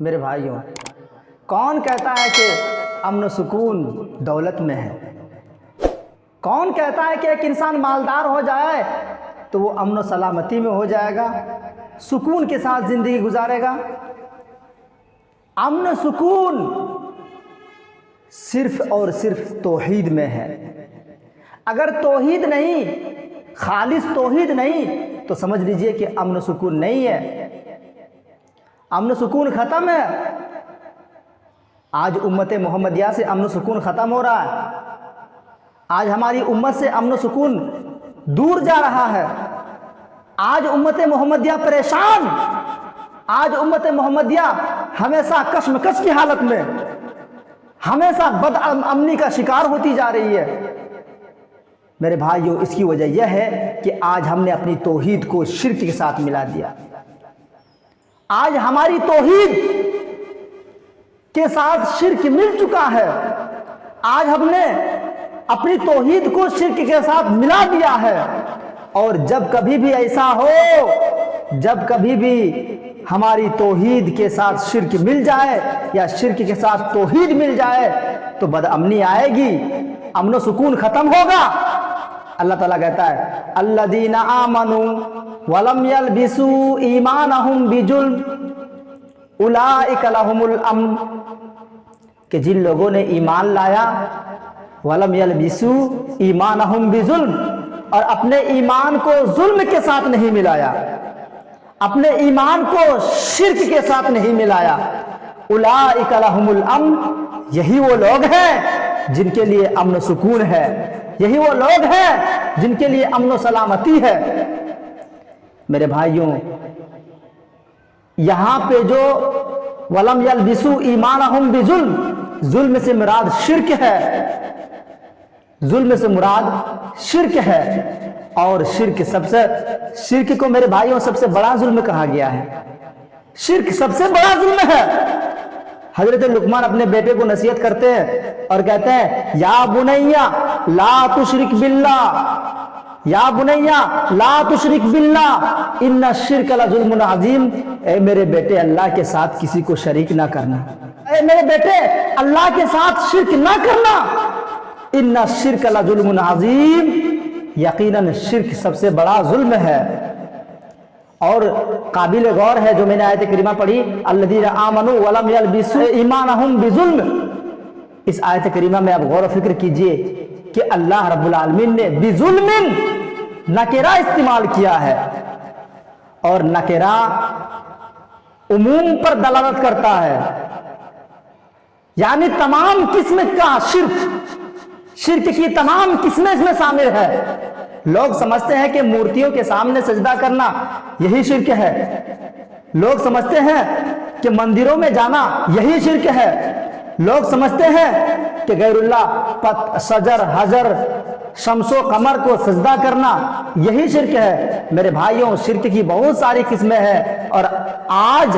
میرے بھائیوں، کون کہتا ہے کہ امن و سکون دولت میں ہے؟ کون کہتا ہے کہ ایک انسان مالدار ہو جائے تو وہ امن و سلامتی میں ہو جائے گا، سکون کے ساتھ زندگی گزارے گا؟ امن و سکون صرف اور صرف توحید میں ہے۔ اگر توحید نہیں، خالص توحید نہیں، تو سمجھ لیجئے کہ امن و سکون نہیں ہے، امن و سکون ختم ہے۔ آج امت محمدیہ سے امن و سکون ختم ہو رہا ہے، آج ہماری امت سے امن و سکون دور جا رہا ہے، آج امت محمدیہ پریشان، آج امت محمدیہ ہمیشہ کشمکش کی حالت میں، ہمیشہ بد امنی کا شکار ہوتی جا رہی ہے۔ میرے بھائیوں، اس کی وجہ یہ ہے کہ آج ہم نے اپنی توحید کو شرک کے ساتھ ملا دیا۔ آج ہماری توحید کے ساتھ شرک مل چکا ہے، آج ہم نے اپنی توحید کو شرک کے ساتھ ملا دیا ہے۔ اور جب کبھی بھی ایسا ہو، جب کبھی بھی ہماری توحید کے ساتھ شرک مل جائے یا شرک کے ساتھ توحید مل جائے تو بد امنی آئے گی، امن و سکون ختم ہوگا۔ اللہ تعالیٰ کہتا ہے الذین آمنوا ولم یلبسوا ایمانہم بظلم اولئک لہم الامن، کہ جن لوگوں نے ایمان لایا ولم یلبسوا ایمانہم بظلم، اور اپنے ایمان کو ظلم کے ساتھ نہیں ملایا، اپنے ایمان کو شرک کے ساتھ نہیں ملایا، اولئک لہم الامن، یہی وہ لوگ ہیں جن کے لیے امن و سکون ہے، یہی وہ لوگ ہیں جن کے لیے امن و سلامتی ہے۔ میرے بھائیوں، یہاں پہ جو وَلَمْ يَلْبِسُوا إِيمَانَهُمْ بِظُلْمٍ، ظلم سے مراد شرک ہے، ظلم سے مراد شرک ہے، اور شرک کو میرے بھائیوں سب سے بڑا ظلم کہا گیا ہے، شرک سب سے بڑا ظلم ہے۔ حضرت لقمان اپنے بیٹے کو نصیحت کرتے ہیں اور کہتے ہیں یا بنیا لا تشرک باللہ، یا بنیا لا تشرک باللہ ان الشرک لظلم عظیم، اے میرے بیٹے اللہ کے ساتھ کسی کو شریک نہ کرنا، اے میرے بیٹے اللہ کے ساتھ شرک نہ کرنا، ان الشرک لظلم عظیم، یقیناً شرک سب سے بڑا ظلم ہے۔ اور قابل غور ہے جو میں نے آیت کریمہ پڑھی الذین آمنوا ولم یلبسوا ایمانہم بظلم، اس آیت کریمہ میں آپ غور و فکر کیجئے کہ اللہ رب العالمین نے بظلم نکرہ استعمال کیا ہے، اور نکرہ عموم پر دلالت کرتا ہے، یعنی تمام قسم کا شرک کی تمام قسمیں اس میں شامل ہے۔ لوگ سمجھتے ہیں کہ مورتیوں کے سامنے سجدہ کرنا یہی شرک ہے، لوگ سمجھتے ہیں کہ مندروں میں جانا یہی شرک ہے، لوگ سمجھتے ہیں کہ غیر اللہ شجر حجر شمس و قمر کو سجدہ کرنا یہی شرک ہے۔ میرے بھائیوں، شرک کی بہت ساری قسمیں ہیں، اور آج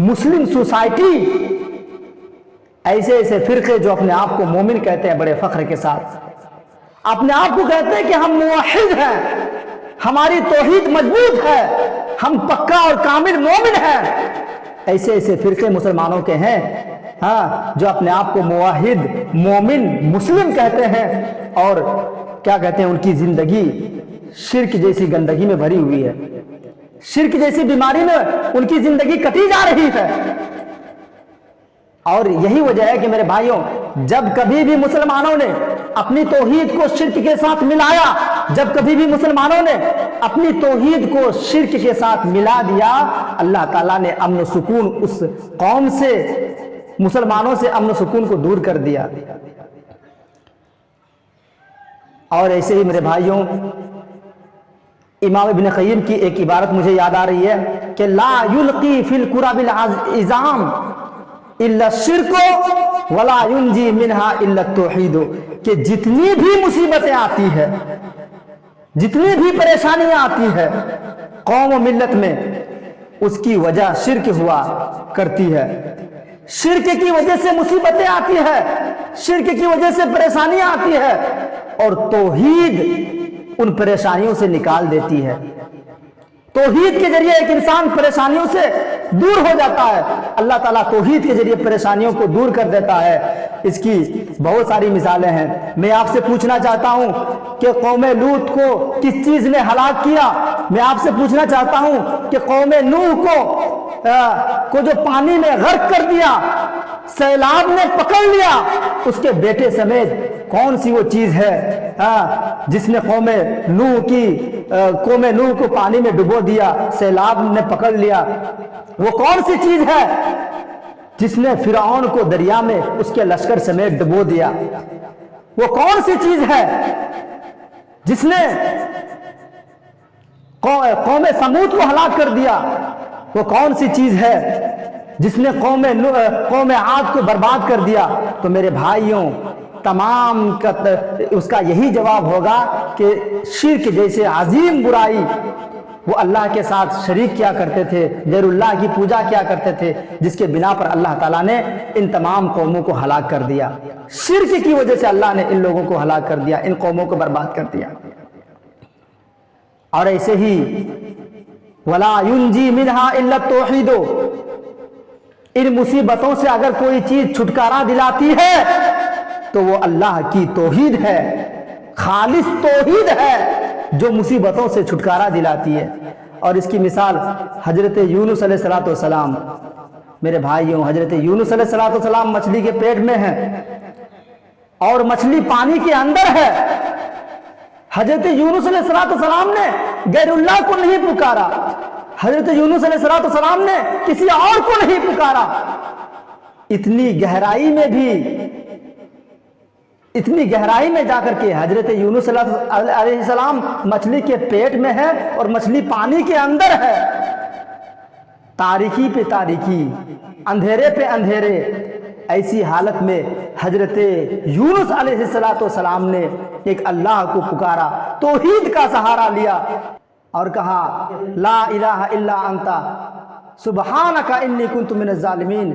مسلم سوسائٹی ایسے فرقے جو اپنے آپ کو مومن کہتے ہیں، بڑے فخر کے ساتھ اپنے آپ کو کہتے ہیں کہ ہم موحد ہیں، ہماری توحید مضبوط ہے، ہم پکا اور کامل مومن ہیں، ایسے فرقے مسلمانوں کے ہیں جو اپنے آپ کو موحد مومن مسلم کہتے ہیں، اور کیا کہتے ہیں، ان کی زندگی شرک جیسی گندگی میں بھری ہوئی ہے، شرک جیسی بیماری میں ان کی زندگی کٹی جا رہی ہے۔ اور یہی وجہ ہے کہ میرے بھائیوں، جب کبھی بھی مسلمانوں نے اپنی توحید کو شرک کے ساتھ ملایا، جب کبھی بھی مسلمانوں نے اپنی توحید کو شرک کے ساتھ ملا دیا، اللہ تعالیٰ نے امن و سکون اس قوم سے، مسلمانوں سے امن و سکون کو دور کر دیا۔ اور ایسے ہی میرے بھائیوں، امام ابن قیم کی ایک عبارت مجھے یاد آ رہی ہے کہ لا یلقی فی القرب العظام الا الشرک ولا ینجی منہا الا التوحید، کہ جتنی بھی مصیبتیں آتی ہے، جتنی بھی پریشانیاں آتی ہے قوم و ملت میں، اس کی وجہ شرک ہوا کرتی ہے، شرک کی وجہ سے مصیبتیں آتی ہے، شرک کی وجہ سے پریشانیاں آتی ہے، اور توحید ان پریشانیوں سے نکال دیتی ہے۔ توحید کے ذریعے ایک انسان پریشانیوں سے دور ہو جاتا ہے، اللہ تعالیٰ توحید کے ذریعے پریشانیوں کو دور کر دیتا ہے۔ اس کی بہت ساری مثالیں ہیں۔ میں آپ سے پوچھنا چاہتا ہوں کہ قوم لوط کو کس چیز نے ہلاک کیا؟ میں آپ سے پوچھنا چاہتا ہوں کہ قوم نوح کو جو پانی میں غرق کر دیا، سیلاب نے پکڑ لیا، اس کے بیٹے سمیت کون سی وہ چیز ہے جس نے قوم نوح کو پانی میں ڈبو دیا، سیلاب نے پکڑ لیا؟ وہ کون سی چیز ہے جس نے فرعون کو دریا میں اس کے لشکر سمیت ڈبو دیا؟ وہ کون سی چیز ہے جس نے قوم سمود کو ہلاک کر دیا؟ وہ کون سی چیز ہے جس نے قوم عاد کو برباد کر دیا؟ تو میرے بھائیوں، تمام اس کا یہی جواب ہوگا کہ شرک جیسے عظیم برائی وہ اللہ کے ساتھ شریک کیا کرتے تھے، غیر اللہ کی پوجا کیا کرتے تھے، جس کے بنا پر اللہ تعالیٰ نے ان تمام قوموں کو ہلاک کر دیا۔ شرک کی وجہ سے اللہ نے ان لوگوں کو ہلاک کر دیا، ان قوموں کو برباد کر دیا۔ اور ایسے ہی وَلَا يُنْجِي مِنْهَا إِلَّا التَّوْحِيدُ، ان مصیبتوں سے اگر کوئی چیز چھٹکارا دلاتی ہے تو وہ اللہ کی توحید ہے، خالص توحید ہے جو مصیبتوں سے چھٹکارا دلاتی ہے۔ اور اس کی مثال حضرت یونس علیہ السلام، میرے بھائیوں، حضرت یونس علیہ السلام مچھلی کے پیٹ میں ہیں اور مچھلی پانی کے اندر ہے۔ حضرت یونس علیہ السلام نے غیر اللہ کو نہیں پکارا، حضرت یونس علیہ السلام نے کسی اور کو نہیں پکارا۔ اتنی گہرائی میں جا کر کے حضرت یونس علیہ السلام مچھلی کے پیٹ میں ہے اور مچھلی پانی کے اندر ہے۔ تاریکی پہ تاریکی، اندھیرے پہ اندھیرے، ایسی حالت میں حضرت یونس علیہ السلام نے ایک اللہ کو پکارا، توحید کا سہارا لیا اور کہا لا الہ الا انت سبحانک انی کنت من الظالمین۔